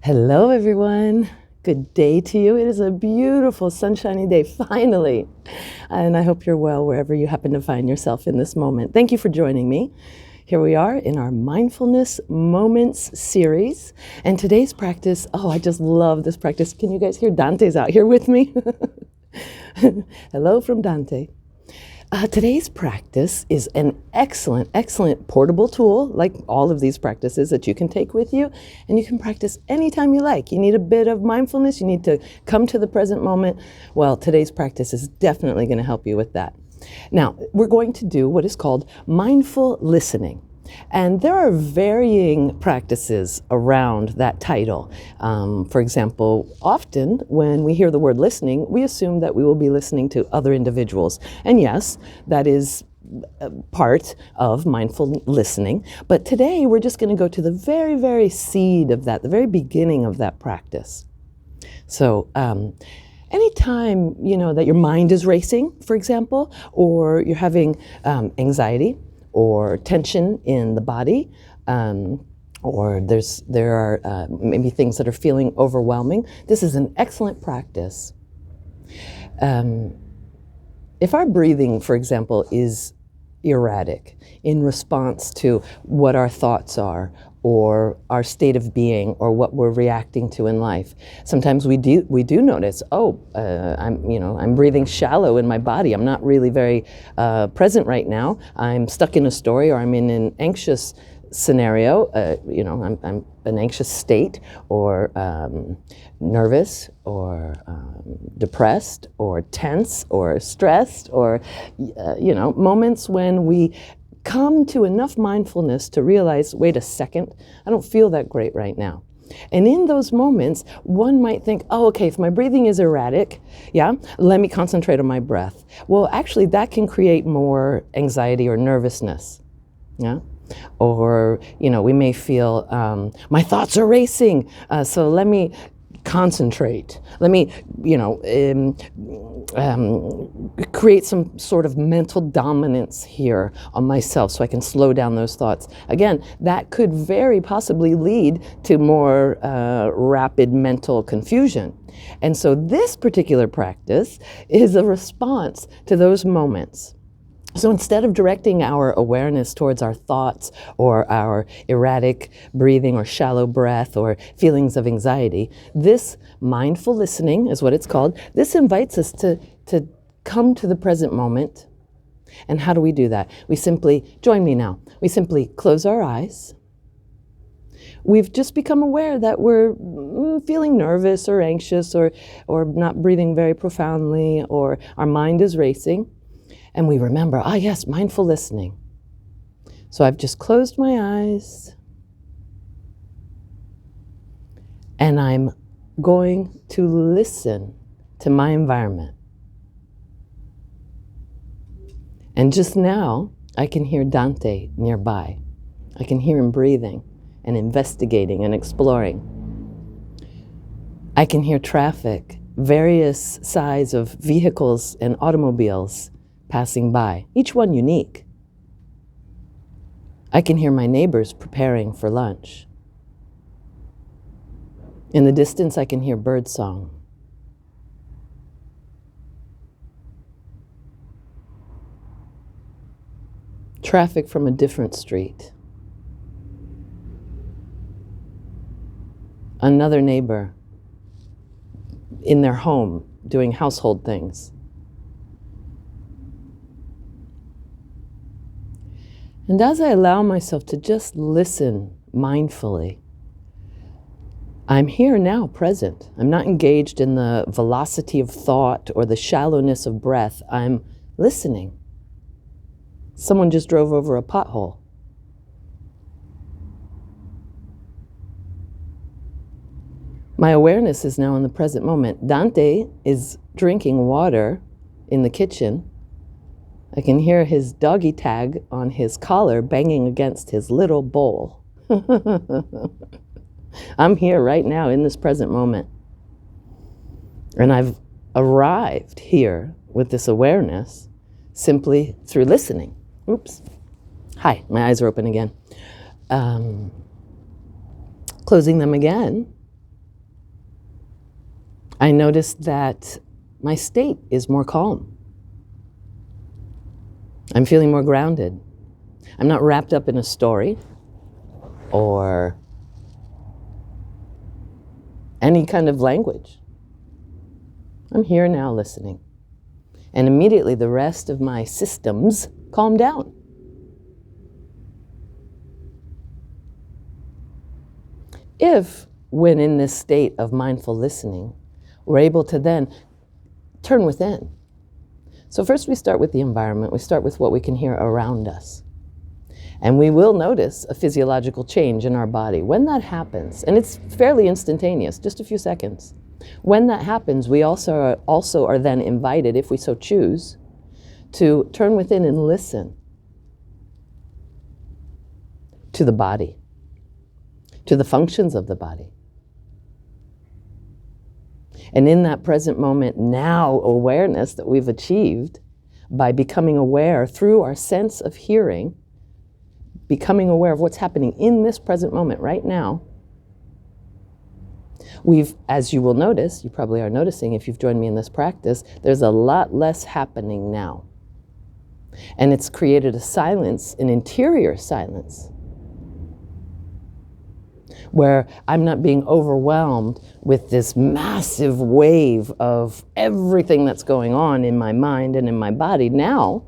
Hello, everyone. Good day to you. It is a beautiful, sunshiny day, finally. And I hope you're well wherever you happen to find yourself in this moment. Thank you for joining me. Here we are in our Mindfulness Moments series. And today's practice, I just love this practice. Can you guys hear Dante's out here with me? Hello from Dante. Today's practice is an excellent portable tool, like all of these practices that you can take with you, and you can practice anytime you like. You need a bit of mindfulness, you need to come to the present moment. Well, today's practice is definitely going to help you with that. Now, we're going to do what is called mindful listening. And there are varying practices around that title. For example, often when we hear the word listening, we assume that we will be listening to other individuals. And yes, that is part of mindful listening. But today we're just going to go to the very seed of that, the very beginning of that practice. So, anytime, that your mind is racing, for example, or you're having anxiety, or tension in the body, or there are maybe things that are feeling overwhelming. This is an excellent practice. If our breathing, for example, is erratic in response to what our thoughts are, or our state of being, or what we're reacting to in life. Sometimes we do notice, I'm breathing shallow in my body. I'm not really very present right now. I'm stuck in a story, or I'm in an anxious scenario. I'm an anxious state, or nervous, or depressed, or tense, or stressed, or moments when we come to enough mindfulness to realize, wait a second, I don't feel that great right now. And in those moments, one might think, if my breathing is erratic, let me concentrate on my breath. Well, actually, that can create more anxiety or nervousness. Or, we may feel, my thoughts are racing, so let me concentrate. Let me, create some sort of mental dominance here on myself so I can slow down those thoughts. Again, that could very possibly lead to more rapid mental confusion. And so this particular practice is a response to those moments. So instead of directing our awareness towards our thoughts or our erratic breathing or shallow breath or feelings of anxiety, this mindful listening is what it's called. This invites us to come to the present moment. And how do we do that? We simply, join me now, we simply close our eyes. We've just become aware that we're feeling nervous or anxious or not breathing very profoundly, or our mind is racing. And we remember, yes, mindful listening. So I've just closed my eyes, and I'm going to listen to my environment. And just now, I can hear Dante nearby. I can hear him breathing and investigating and exploring. I can hear traffic, various size of vehicles and automobiles passing by, each one unique. I can hear my neighbors preparing for lunch. In the distance, I can hear birdsong. Traffic from a different street. Another neighbor in their home doing household things. And as I allow myself to just listen mindfully, I'm here now, present. I'm not engaged in the velocity of thought or the shallowness of breath. I'm listening. Someone just drove over a pothole. My awareness is now in the present moment. Dante is drinking water in the kitchen. I can hear his doggy tag on his collar banging against his little bowl. I'm here right now in this present moment. And I've arrived here with this awareness simply through listening. Oops. Hi, my eyes are open again. Closing them again, I notice that my state is more calm. I'm feeling more grounded. I'm not wrapped up in a story or any kind of language. I'm here now listening. And immediately the rest of my systems calm down. If, when in this state of mindful listening, we're able to then turn within. So first we start with the environment. We start with what we can hear around us. And we will notice a physiological change in our body. When that happens, and it's fairly instantaneous, just a few seconds, when that happens, we also are then invited, if we so choose, to turn within and listen to the body, to the functions of the body. And in that present moment now awareness that we've achieved by becoming aware through our sense of hearing, becoming aware of what's happening in this present moment right now, we've, as you will notice, you probably are noticing if you've joined me in this practice, there's a lot less happening now. And it's created a silence, an interior silence, where I'm not being overwhelmed with this massive wave of everything that's going on in my mind and in my body. Now,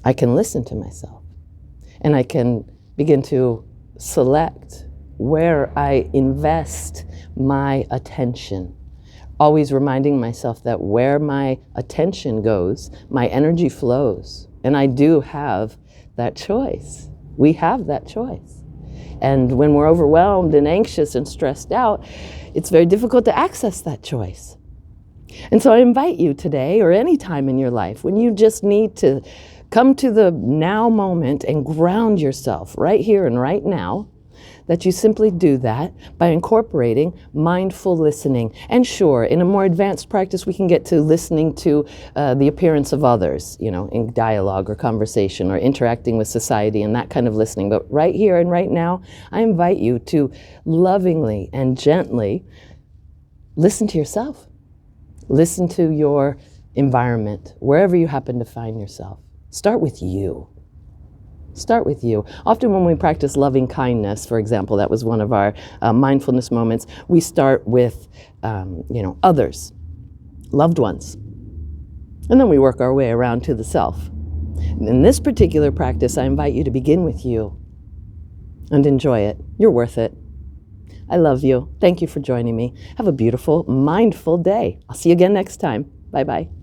I can listen to myself, and I can begin to select where I invest my attention. Always reminding myself that where my attention goes, my energy flows. And I do have that choice. We have that choice. And when we're overwhelmed and anxious and stressed out, it's very difficult to access that choice. And so I invite you today, or any time in your life, when you just need to come to the now moment and ground yourself right here and right now, that you simply do that by incorporating mindful listening. And sure, in a more advanced practice, we can get to listening to the appearance of others, in dialogue or conversation or interacting with society and that kind of listening. But right here and right now, I invite you to lovingly and gently listen to yourself. Listen to your environment, wherever you happen to find yourself. Start with you. Start with you. Often when we practice loving kindness, for example, that was one of our mindfulness moments, we start with, others, loved ones. And then we work our way around to the self. In this particular practice, I invite you to begin with you and enjoy it. You're worth it. I love you. Thank you for joining me. Have a beautiful, mindful day. I'll see you again next time. Bye-bye.